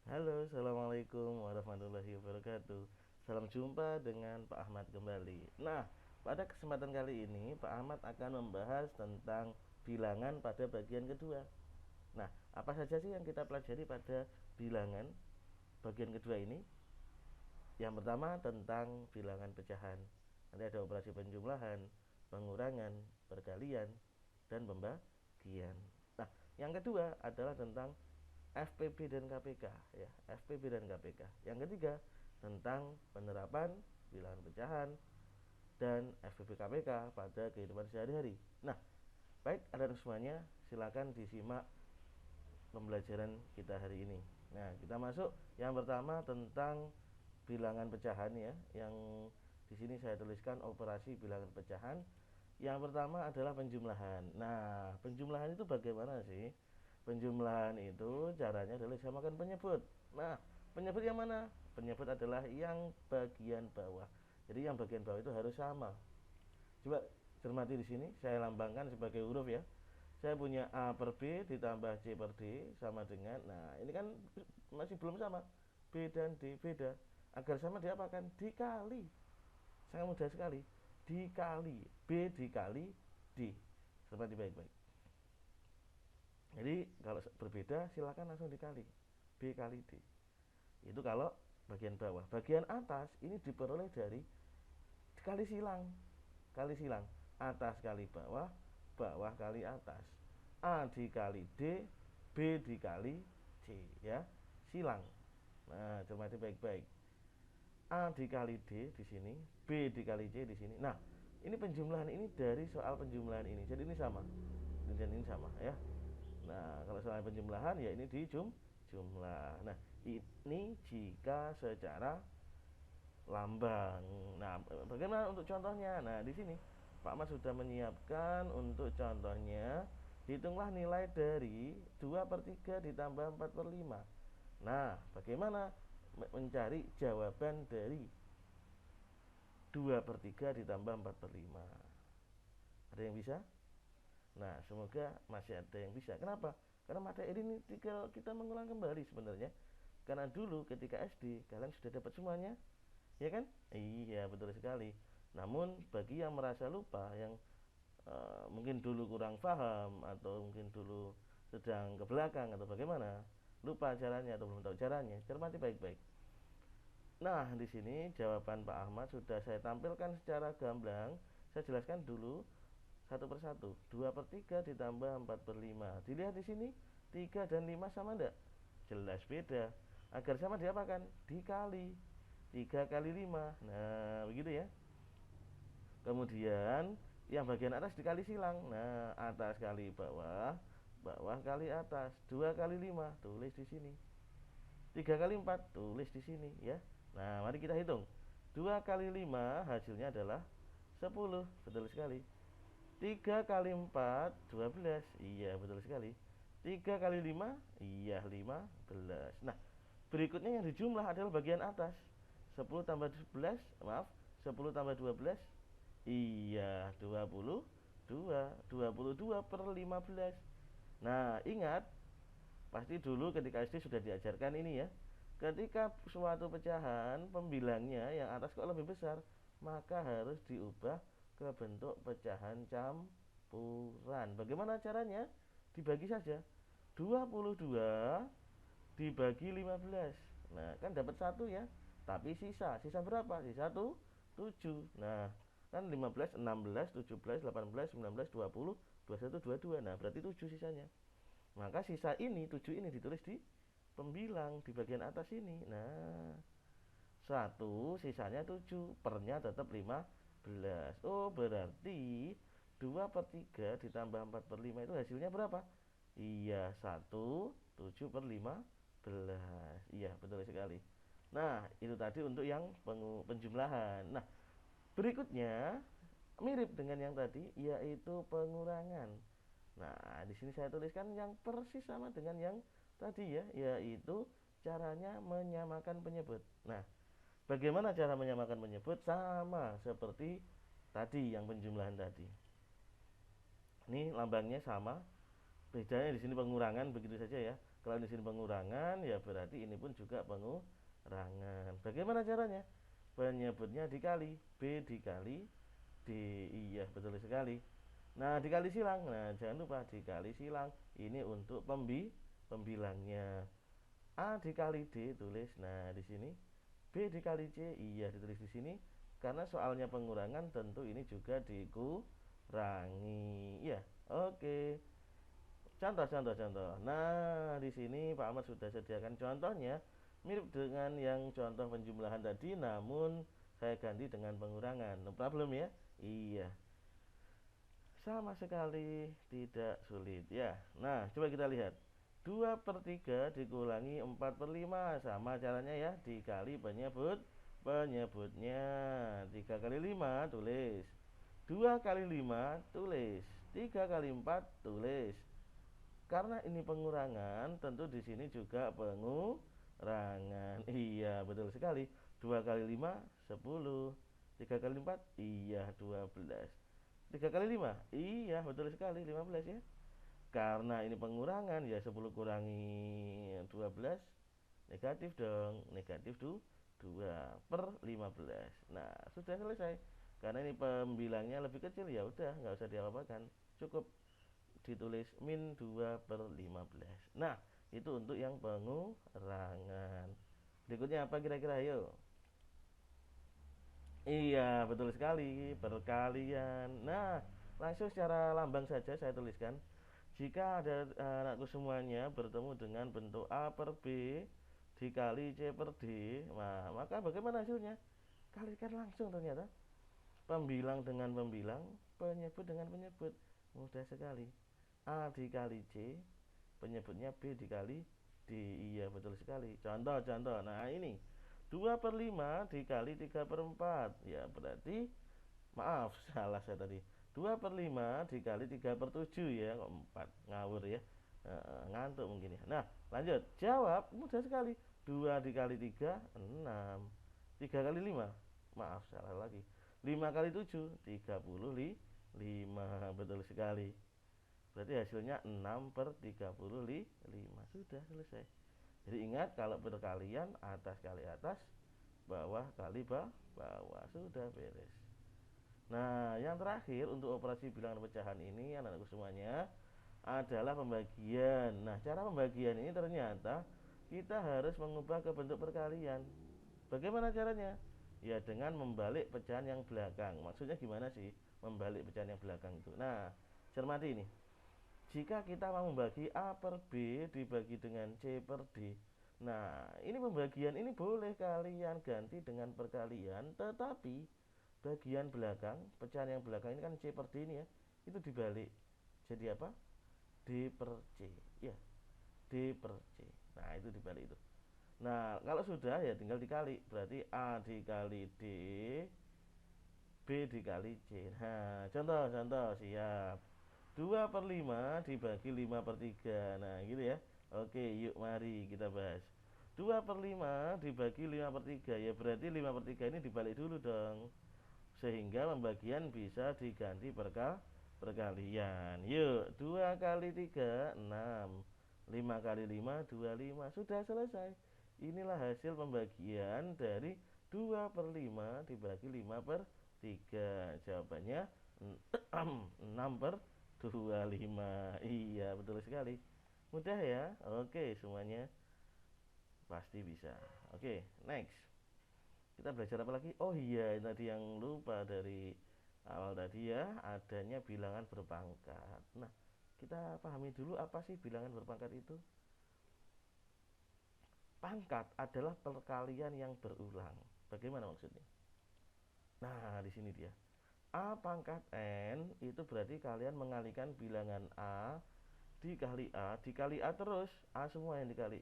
Halo, assalamualaikum warahmatullahi wabarakatuh. Salam jumpa dengan Pak Ahmad kembali. Nah, pada kesempatan kali ini Pak Ahmad akan membahas tentang bilangan pada bagian kedua. Nah, apa saja sih yang kita pelajari pada bilangan bagian kedua ini? Yang pertama tentang bilangan pecahan. Nanti ada operasi penjumlahan, pengurangan, perkalian, dan pembagian. Nah, yang kedua adalah tentang FPB dan KPK ya, FPB dan KPK. Yang ketiga tentang penerapan bilangan pecahan dan FPB KPK pada kehidupan sehari-hari. Nah, baik ada semuanya, silakan disimak pembelajaran kita hari ini. Nah, kita masuk yang pertama tentang bilangan pecahan ya, yang di sini saya tuliskan operasi bilangan pecahan. Yang pertama adalah penjumlahan. Nah, penjumlahan itu bagaimana sih? Penjumlahan itu caranya adalah disamakan penyebut. Nah, penyebut yang mana? Penyebut adalah yang bagian bawah. Jadi yang bagian bawah itu harus sama. Coba cermati di sini, saya lambangkan sebagai huruf ya. Saya punya A per B ditambah C per D sama dengan, nah ini kan masih belum sama. B dan D beda. Agar sama diapakan? Dikali. Sangat mudah sekali. Dikali. B dikali D. Cermati baik-baik. Jadi kalau berbeda silakan langsung dikali. B kali D. Itu kalau bagian bawah. Bagian atas ini diperoleh dari kali silang. Kali silang. Atas kali bawah, bawah kali atas. A dikali D, B dikali C ya. Silang. Nah, cermati baik-baik. A dikali D di sini, B dikali C di sini. Nah, ini penjumlahan ini dari soal penjumlahan ini. Jadi ini sama. Dan ini sama ya. Nah, kalau soal penjumlahan ya ini di jumlah. Nah, ini jika secara lambang. Nah, bagaimana untuk contohnya? Nah, di sini Pak Mas sudah menyiapkan untuk contohnya. Hitunglah nilai dari 2 per 3 ditambah 4 per 5. Nah, bagaimana mencari jawaban dari 2 per 3 ditambah 4 per 5? Ada yang bisa? Nah, semoga masih ada yang bisa. Kenapa? Karena materi ini tinggal kita mengulang kembali sebenarnya. Karena dulu ketika SD kalian sudah dapat semuanya, ya kan? Iya, betul sekali. Namun bagi yang merasa lupa, yang mungkin dulu kurang paham atau mungkin dulu sedang ke belakang atau bagaimana, lupa caranya atau belum tahu caranya, cermati baik-baik. Nah, di sini jawaban Pak Ahmad sudah saya tampilkan secara gamblang. Saya jelaskan dulu satu per satu. 2 per 3 ditambah 4 per 5. Dilihat di sini, 3 dan 5 sama enggak? Jelas beda. Agar sama diapakan? Dikali. 3 kali 5. Nah, begitu ya. Kemudian yang bagian atas dikali silang. Nah, atas kali bawah, bawah kali atas. 2 kali 5 tulis di sini. 3 kali 4 tulis di sini ya. Nah, mari kita hitung. 2 kali 5 hasilnya adalah 10. Betul sekali. 3 kali 4 12. Iya, betul sekali. 3 kali 5, iya 15. Nah, berikutnya yang dijumlah adalah bagian atas. 10 tambah 11, maaf, 10 tambah 12. Iya, 22 per 15. Nah, ingat, pasti dulu ketika SD sudah diajarkan ini ya. Ketika suatu pecahan pembilangnya yang atas kok lebih besar, maka harus diubah ke bentuk pecahan campuran. Bagaimana caranya? Dibagi saja. 22 dibagi 15. Nah, kan dapat satu ya. Tapi sisa, sisa berapa? Sisa 7. Nah, kan 15, 16, 17, 18, 19, 20, 21, 22. Nah, berarti 7 sisanya. Maka sisa ini, 7 ini ditulis di pembilang di bagian atas ini. Nah, satu sisanya 7, pernya tetap 15. Oh, berarti 2 per 3 ditambah 4 per 5 itu hasilnya berapa? Iya, 7 per 15. Iya, betul sekali. Nah, itu tadi untuk yang penjumlahan. Nah, berikutnya mirip dengan yang tadi, yaitu pengurangan. Nah, di sini saya tuliskan yang persis sama dengan yang tadi ya, yaitu caranya menyamakan penyebut. Nah, bagaimana cara menyamakan penyebut? Sama seperti tadi yang penjumlahan tadi. Ini lambangnya sama, bedanya di sini pengurangan begitu saja ya. Kalau di sini pengurangan, ya berarti ini pun juga pengurangan. Bagaimana caranya? Penyebutnya dikali, B dikali D. Iya, betul sekali. Nah, dikali silang. Nah, jangan lupa dikali silang. Ini untuk pembilangnya. A dikali D tulis. Nah, di sini B dikali C. Iya, ditulis di sini. Karena soalnya pengurangan, tentu ini juga dikurangi. Ya, oke. Contoh. Nah, di sini Pak Ahmad sudah sediakan contohnya, mirip dengan yang contoh penjumlahan tadi, namun saya ganti dengan pengurangan. No problem ya? Iya, sama sekali tidak sulit ya. Nah, coba kita lihat. 2/3 dikurangi 4/5. Sama caranya ya, dikali penyebutnya. 3 kali 5 tulis. 2 kali 5 tulis. 3 kali 4 tulis. Karena ini pengurangan, tentu di sini juga pengurangan. Iya, betul sekali. 2 kali 5 10. 3 kali 4 iya 12. 3 kali 5 iya betul sekali 15 ya. Karena ini pengurangan, ya 10 kurangi 12 negatif dong. Negatif 2/15. Nah, sudah selesai. Karena ini pembilangnya lebih kecil, ya udah nggak usah diapa-apakan. Cukup ditulis min 2/15. Nah, itu untuk yang pengurangan. Berikutnya apa kira-kira? Ayo. Iya, betul sekali, perkalian. Nah, langsung secara lambang saja saya tuliskan. Jika ada anakku semuanya bertemu dengan bentuk A per B dikali C per D, nah, maka bagaimana hasilnya? Kalikan langsung ternyata. Pembilang dengan pembilang, penyebut dengan penyebut. Mudah sekali. A dikali C, penyebutnya B dikali D. Iya, betul sekali. Contoh. Nah, ini 2/5 dikali 3/4. Ya, berarti maaf, salah saya tadi. 2/5 dikali 3/7 ya, kok 4. Ngawur ya. Ngantuk mungkin ya. Nah, lanjut. Jawab, mudah sekali. 2 dikali 3 6. 3 kali 5. Maaf, salah lagi. 5 kali 7 35. Betul sekali. Berarti hasilnya 6/35. Sudah selesai. Jadi ingat, kalau perkalian atas kali atas, bawah kali bawah. Sudah beres. Nah, yang terakhir untuk operasi bilangan pecahan ini anak-anakku semuanya adalah pembagian. Nah, cara pembagian ini ternyata kita harus mengubah ke bentuk perkalian. Bagaimana caranya? Ya, dengan membalik pecahan yang belakang. Maksudnya gimana sih membalik pecahan yang belakang itu? Nah, cermati ini. Jika kita mau membagi A per B dibagi dengan C per D. Nah, ini pembagian ini boleh kalian ganti dengan perkalian, tetapi bagian belakang, pecahan yang belakang ini kan C per D ini ya, itu dibalik. Jadi apa? D per C. Ya, D per C. Nah, itu dibalik itu. Nah, kalau sudah ya tinggal dikali. Berarti A dikali D, B dikali C. Nah, contoh siap. 2/5 dibagi 5/3. Nah, gitu ya. Oke, yuk mari kita bahas. 2/5 dibagi 5/3. Ya berarti 5/3 ini dibalik dulu dong. Sehingga pembagian bisa diganti perkalian. Yuk, 2 kali 3 6. 5 kali 5 25. Sudah selesai. Inilah hasil pembagian dari 2/5 dibagi 5/3. Jawabannya 6/25. Iya, betul sekali. Mudah ya. Oke, semuanya pasti bisa. Oke, next. Kita belajar apa lagi? Oh iya, tadi yang lupa dari awal tadi ya, adanya bilangan berpangkat. Nah, kita pahami dulu apa sih bilangan berpangkat itu. Pangkat adalah perkalian yang berulang. Bagaimana maksudnya? Nah, di sini dia. A pangkat N itu berarti kalian mengalikan bilangan A dikali A terus, A semua yang dikali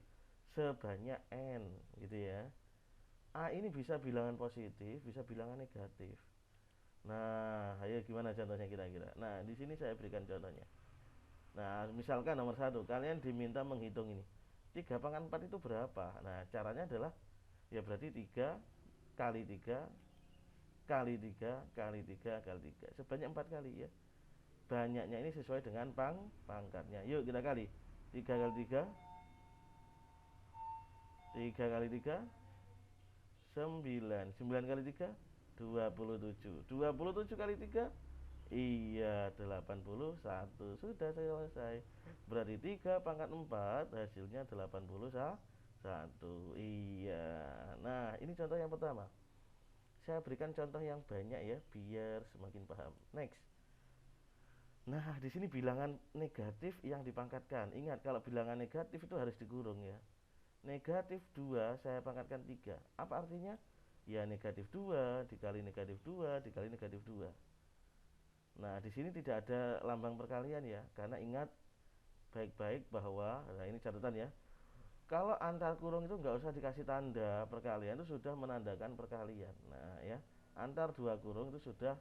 sebanyak N gitu ya. A ini bisa bilangan positif, bisa bilangan negatif. Nah, ayo gimana contohnya kira-kira? Nah, di sini saya berikan contohnya. Nah, misalkan nomor 1, kalian diminta menghitung ini. 3 pangkat 4 itu berapa? Nah, caranya adalah ya berarti 3 kali 3 kali 3 kali 3 kali 3 sebanyak 4 kali ya. Banyaknya ini sesuai dengan pangkatnya. Yuk kita kali. 3 kali 3 3 kali 3 9. 9 kali 3 27. 27 kali 3 iya 81. Sudah selesai. Berarti 3 pangkat 4 hasilnya 81. Iya. Nah, ini contoh yang pertama. Saya berikan contoh yang banyak ya biar semakin paham. Next. Nah, di sini bilangan negatif yang dipangkatkan. Ingat, kalau bilangan negatif itu harus dikurung ya. Negatif 2 saya pangkatkan 3. Apa artinya? Ya negatif 2 dikali negatif 2 dikali negatif 2. Nah, di sini tidak ada lambang perkalian ya, karena ingat baik-baik bahwa, nah ini catatan ya, kalau antar kurung itu nggak usah dikasih tanda perkalian, itu sudah menandakan perkalian. Nah ya, antar dua kurung itu sudah,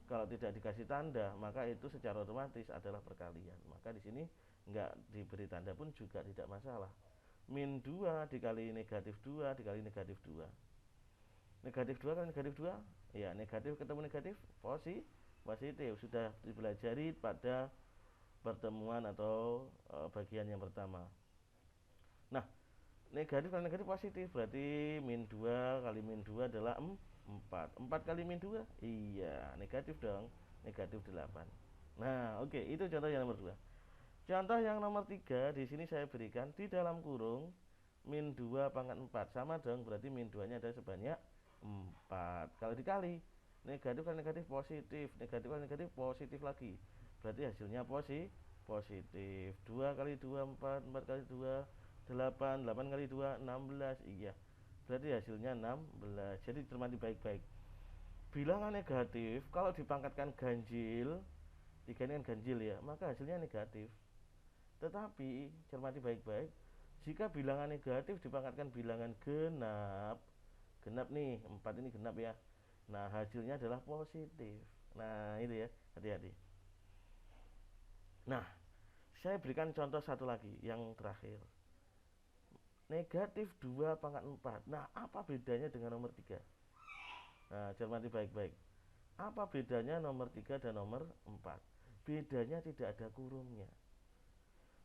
kalau tidak dikasih tanda maka itu secara otomatis adalah perkalian. Maka di sini nggak diberi tanda pun juga tidak masalah. Min 2 dikali negatif 2 dikali negatif 2. Negatif 2 kali negatif 2, ya negatif ketemu negatif positif. Sudah dipelajari pada pertemuan atau bagian yang pertama. Nah, negatif kali negatif positif, berarti min 2 kali min 2 adalah 4. 4 kali min 2, iya negatif dong, negatif 8. Nah, oke, itu contoh yang nomor 2. Contoh yang nomor 3, di sini saya berikan di dalam kurung min 2 pangkat 4. Sama dong, berarti min 2-nya ada sebanyak 4. Kalau dikali negatif kali negatif positif, negatif kali negatif positif lagi. Berarti hasilnya positif. 2 kali 2 4, 4 kali 2 8, 8 kali 2 16. Iya. Berarti hasilnya 16. Jadi cermati baik-baik. Bilangan negatif kalau dipangkatkan ganjil, 3 ini kan ganjil ya, maka hasilnya negatif. Tetapi cermati baik-baik, jika bilangan negatif dipangkatkan bilangan genap, genap nih, 4 ini genap ya. Nah, hasilnya adalah positif. Nah, itu ya, hati-hati. Nah, saya berikan contoh satu lagi yang terakhir. Negatif 2 pangkat 4. Nah, apa bedanya dengan nomor 3? Nah, cermati baik-baik. Apa bedanya nomor 3 dan nomor 4? Bedanya tidak ada kurungnya.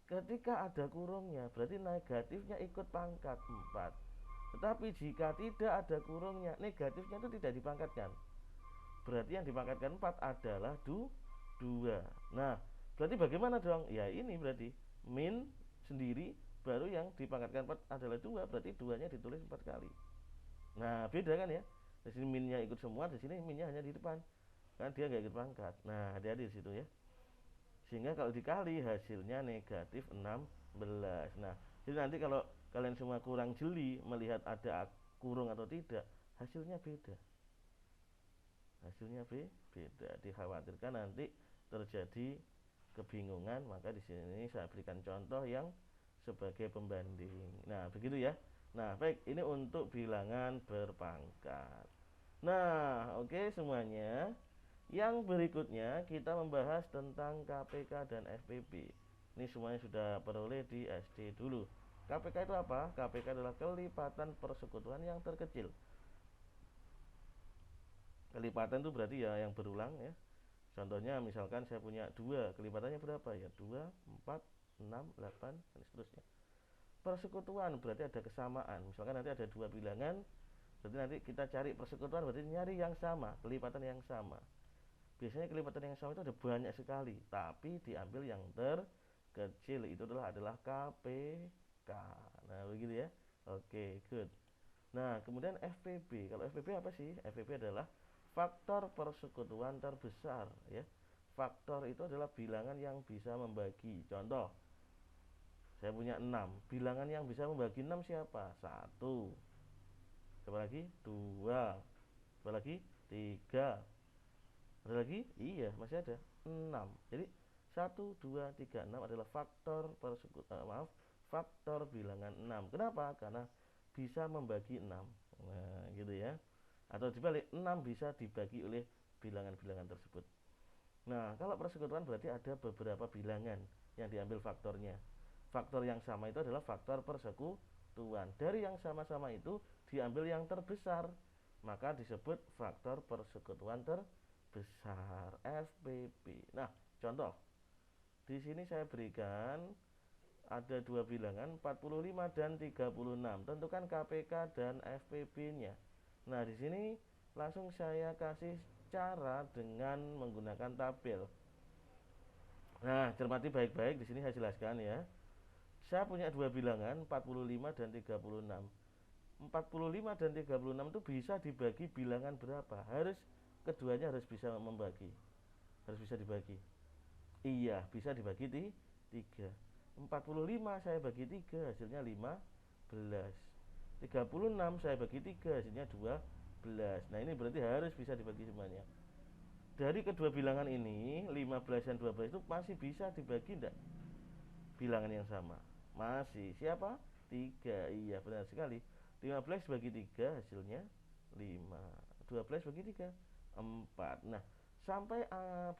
Ketika ada kurungnya, berarti negatifnya ikut pangkat 4. Tetapi jika tidak ada kurungnya, negatifnya itu tidak dipangkatkan. Berarti yang dipangkatkan 4 adalah 2. Nah, berarti bagaimana dong? Ya ini berarti min sendiri, baru yang dipangkatkan 4 adalah 2, berarti 2-nya ditulis 4 kali. Nah, beda kan ya? Di sini minnya ikut semua, di sini minnya hanya di depan. Kan dia nggak ikut pangkat. Nah, hati-hati di situ ya. Sehingga kalau dikali hasilnya negatif 16. Nah, jadi nanti kalau kalian semua kurang jeli melihat ada kurung atau tidak, hasilnya beda. Hasilnya beda. Dikhawatirkan nanti terjadi kebingungan, maka di sini saya berikan contoh yang sebagai pembanding. Nah, begitu ya. Nah, baik, ini untuk bilangan berpangkat. Nah, oke semuanya. Yang berikutnya kita membahas tentang KPK dan FPB. Ini semuanya sudah peroleh di SD dulu. KPK itu apa? KPK adalah kelipatan persekutuan yang terkecil. Kelipatan itu berarti ya yang berulang ya. Contohnya misalkan saya punya 2, kelipatannya berapa ya? 2, 4, 6, 8 dan seterusnya. Persekutuan berarti ada kesamaan. Misalkan nanti ada 2 bilangan, berarti nanti kita cari persekutuan, berarti nyari yang sama, kelipatan yang sama. Biasanya kelipatan yang sama itu ada banyak sekali, tapi diambil yang terkecil, itu adalah KPK. Nah, begitu ya. Oke, good. Nah, kemudian FPB. Kalau FPB apa sih? FPB adalah faktor persekutuan terbesar ya. Faktor itu adalah bilangan yang bisa membagi. Contoh, saya punya 6. Bilangan yang bisa membagi 6 siapa? 1. Siapa lagi? 2. Siapa lagi? 3. Ada lagi? Iya, masih ada 6. Jadi 1, 2, 3, 6 adalah faktor faktor bilangan 6. Kenapa? Karena bisa membagi 6. Nah, gitu ya. Atau dibalik, 6 bisa dibagi oleh bilangan-bilangan tersebut. Nah, kalau persekutuan berarti ada beberapa bilangan yang diambil faktornya. Faktor yang sama itu adalah faktor persekutuan. Dari yang sama-sama itu diambil yang terbesar, maka disebut faktor persekutuan terbesar, FPB. Nah, contoh di sini saya berikan ada dua bilangan 45 dan 36. Tentukan KPK dan FPB-nya. Nah, di sini langsung saya kasih cara dengan menggunakan tabel. Nah, cermati baik-baik, di sini saya jelaskan ya. Saya punya dua bilangan 45 dan 36. 45 dan 36 itu bisa dibagi bilangan berapa? Keduanya harus bisa membagi. Harus bisa dibagi. Iya, bisa dibagi 3. 45 saya bagi 3 hasilnya 15. 36 saya bagi 3 hasilnya 12. Nah, ini berarti harus bisa dibagi semuanya. Dari kedua bilangan ini 15 dan 12 itu masih bisa dibagi enggak? Bilangan yang sama. Masih. Siapa? 3. Iya, benar sekali. 15 bagi 3 hasilnya 5. 12 bagi 3 4. Nah, sampai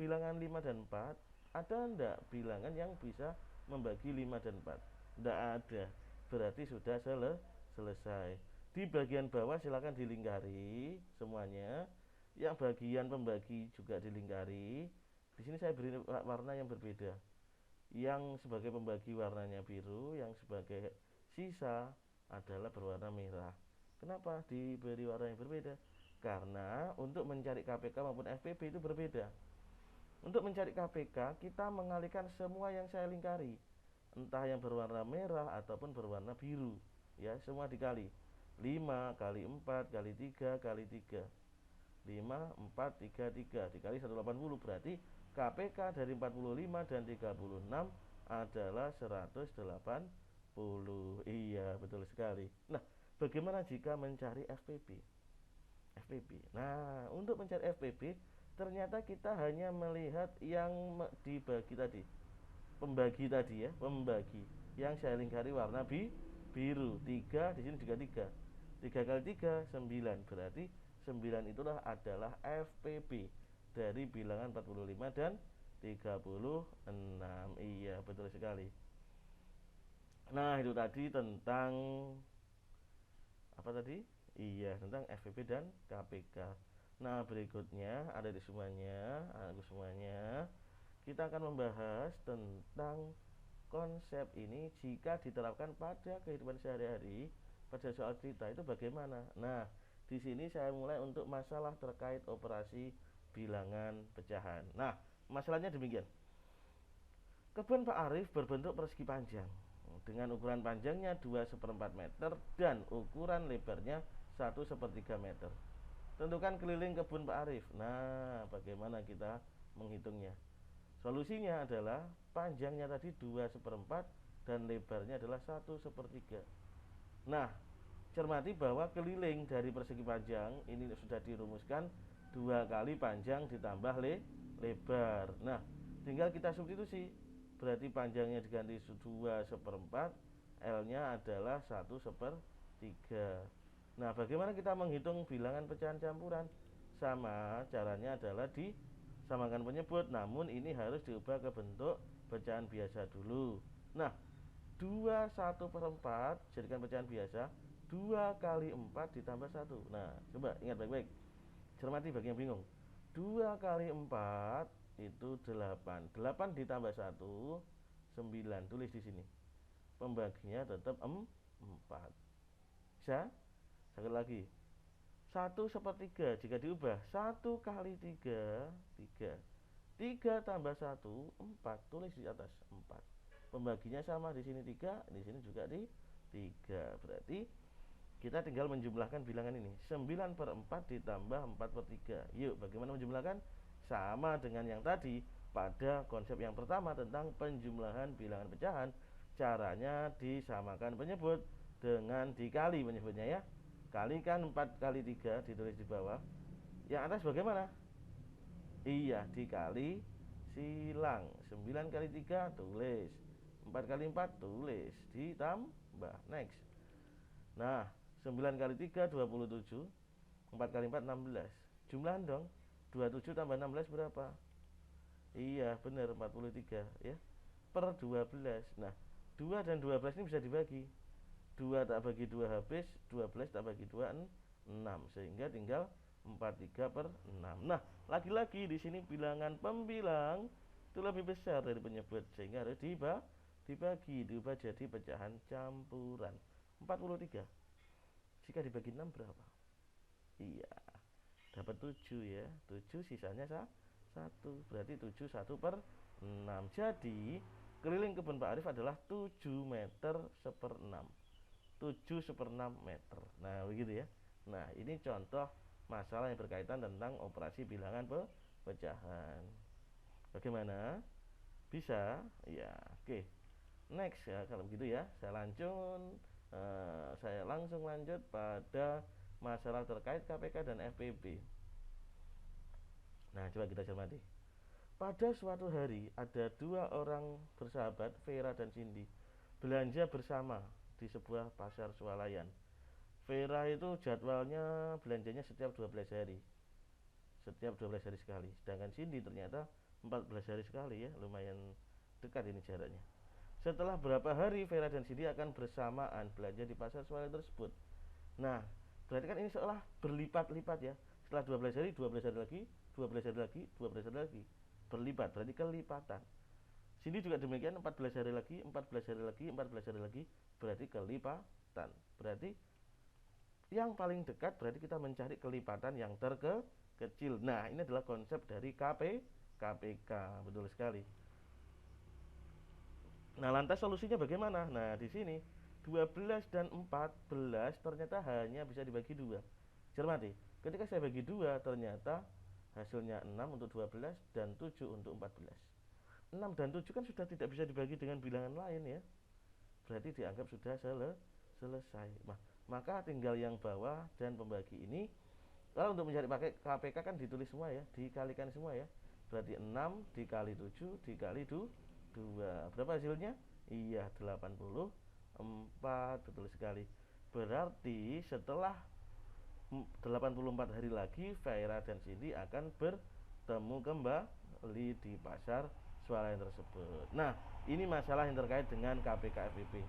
bilangan 5 dan 4, ada enggak bilangan yang bisa membagi 5 dan 4? Enggak ada. Berarti sudah selesai. Di bagian bawah silakan dilingkari semuanya. Yang bagian pembagi juga dilingkari. Di sini saya beri warna yang berbeda. Yang sebagai pembagi warnanya biru, yang sebagai sisa adalah berwarna merah. Kenapa diberi warna yang berbeda? Karena untuk mencari KPK maupun FPB itu berbeda. Untuk mencari KPK kita mengalihkan semua yang saya lingkari, entah yang berwarna merah ataupun berwarna biru, ya, semua dikali. 5 kali 4 kali 3 kali 3. 5 4 3 3 dikali 180, berarti KPK dari 45 dan 36 adalah 180. Iya, betul sekali. Nah, bagaimana jika mencari FPB? Nah, untuk mencari FPB ternyata kita hanya melihat yang dibagi tadi. Pembagi tadi ya, pembagi. Yang saya lingkari warna biru. 3 di sini juga 3. 3 kali 3 9, berarti 9 itulah adalah FPB dari bilangan 45 dan 36. Iya, betul sekali. Nah, itu tadi tentang apa tadi? Iya, tentang FPB dan KPK. Nah, berikutnya ada di semuanya, kita akan membahas tentang konsep ini jika diterapkan pada kehidupan sehari-hari, pada soal cerita itu bagaimana. Nah, di sini saya mulai untuk masalah terkait operasi bilangan pecahan. Nah, masalahnya demikian. Kebun Pak Arif berbentuk persegi panjang dengan ukuran panjangnya 2/4 meter dan ukuran lebarnya 1/3 meter. Tentukan keliling kebun Pak Arif. Nah, bagaimana kita menghitungnya? Solusinya adalah panjangnya tadi 2/4 dan lebarnya adalah 1/3. Nah, cermati bahwa keliling dari persegi panjang ini sudah dirumuskan 2 kali panjang ditambah lebar. Nah, tinggal kita substitusi. Berarti panjangnya diganti 2/4, L-nya adalah 1/3. Nah, bagaimana kita menghitung bilangan pecahan campuran? Sama, caranya adalah disamakan penyebut, namun ini harus diubah ke bentuk pecahan biasa dulu. Nah, 2/1/4 jadikan pecahan biasa, 2 kali 4 ditambah 1. Nah, coba ingat baik-baik. Cermati bagi yang bingung. 2 kali 4 itu 8. 8 ditambah 1 9. Tulis di sini. Pembaginya tetap 4. Bisa? Sekali lagi. 1/3 jika diubah 1 kali 3 3. 3 tambah 1 4. Tulis di atas 4. Pembaginya sama, di sini 3, di sini juga di 3. Berarti kita tinggal menjumlahkan bilangan ini. 9/4 ditambah 4/3. Yuk, bagaimana menjumlahkan? Sama dengan yang tadi pada konsep yang pertama tentang penjumlahan bilangan pecahan. Caranya disamakan penyebut dengan dikali penyebutnya ya. Kalikan 4 kali 3 ditulis di bawah. Yang atas bagaimana? Iya, dikali silang. 9 kali 3 tulis. 4 kali 4 tulis. Ditambah. Next. Nah, 9 kali 3 27. 4 kali 4 16. Jumlahan dong. 27 tambah 16 berapa? Iya, benar 43 ya. Per 12. Nah, 2 dan 12 ini bisa dibagi. 2 tak bagi 2 habis, 12 tak bagi 2 6. Sehingga tinggal 43/6. Nah, lagi-lagi di sini bilangan pembilang itu lebih besar dari penyebut, sehingga harus diubah jadi pecahan campuran. 43 jika dibagi 6 berapa? Iya, dapat 7 ya. 7 sisanya 1. Berarti 7 1 per 6. Jadi keliling kebun Pak Arif adalah 7 meter seper-6. 7 seper-6 meter. Nah begitu ya. Nah ini contoh masalah yang berkaitan tentang operasi bilangan pecahan. Bagaimana? Bisa? Ya, oke. Next ya, kalau begitu ya, saya langsung lanjut pada masalah terkait KPK dan FPB. Nah, coba kita cermati. Pada suatu hari ada dua orang bersahabat, Vera dan Cindy, belanja bersama di sebuah pasar swalayan. Vera itu jadwalnya belanjanya setiap 12 hari. Setiap 12 hari sekali. Sedangkan Cindy ternyata 14 hari sekali ya, lumayan dekat ini jaraknya. Setelah berapa hari Vera dan Cindy akan bersamaan belanja di pasar swalayan tersebut. Nah, berarti kan ini seolah berlipat-lipat ya. Setelah 12 hari, 12 hari lagi, 12 hari lagi, 12 hari lagi. Berlipat, berarti kelipatan. Sini juga demikian, 14 hari lagi, 14 hari lagi, 14 hari lagi, berarti kelipatan. Berarti yang paling dekat berarti kita mencari kelipatan yang terkecil. Nah, ini adalah konsep dari KPK, betul sekali. Nah, lantas solusinya bagaimana? Nah, di sini 12 dan 14 ternyata hanya bisa dibagi 2. Cermati, ketika saya bagi 2 ternyata hasilnya 6 untuk 12 dan 7 untuk 14. 6 dan 7 kan sudah tidak bisa dibagi dengan bilangan lain ya. Berarti dianggap sudah selesai. Maka tinggal yang bawah dan pembagi ini. Kalau untuk mencari pakai KPK kan ditulis semua ya, dikalikan semua ya. Berarti 6 dikali 7 dikali 2. Berapa hasilnya? Iya, 84, betul sekali. Berarti setelah 84 hari lagi Vera dan Cindy akan bertemu kembali di pasar swalayan tersebut. Nah, ini masalah yang terkait dengan KPK FPB.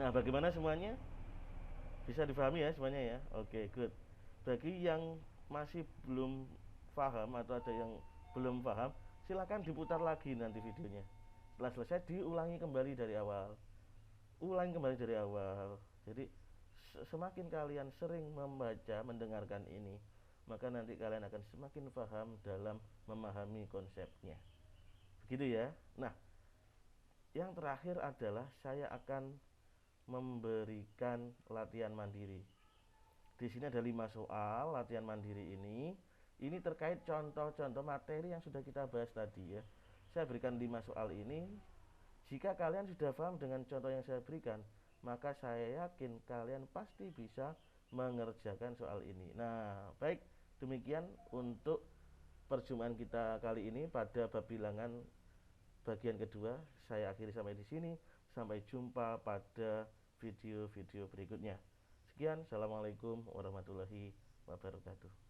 Nah, bagaimana semuanya? Bisa difahami ya semuanya ya? Oke, good. Bagi yang masih belum paham atau ada yang belum paham, silakan diputar lagi nanti videonya. Setelah selesai diulangi kembali dari awal. Ulangi kembali dari awal. Jadi semakin kalian sering membaca, mendengarkan ini, maka nanti kalian akan semakin paham dalam memahami konsepnya. Begitu ya. Nah, yang terakhir adalah saya akan memberikan latihan mandiri. Di sini ada 5 soal latihan mandiri ini. Ini terkait contoh-contoh materi yang sudah kita bahas tadi ya. Saya berikan 5 soal ini. Jika kalian sudah paham dengan contoh yang saya berikan, maka saya yakin kalian pasti bisa mengerjakan soal ini. Nah, baik, demikian untuk perjumpaan kita kali ini pada bab bilangan bagian kedua. Saya akhiri sampai di sini. Sampai jumpa pada video-video berikutnya. Sekian, assalamualaikum warahmatullahi wabarakatuh.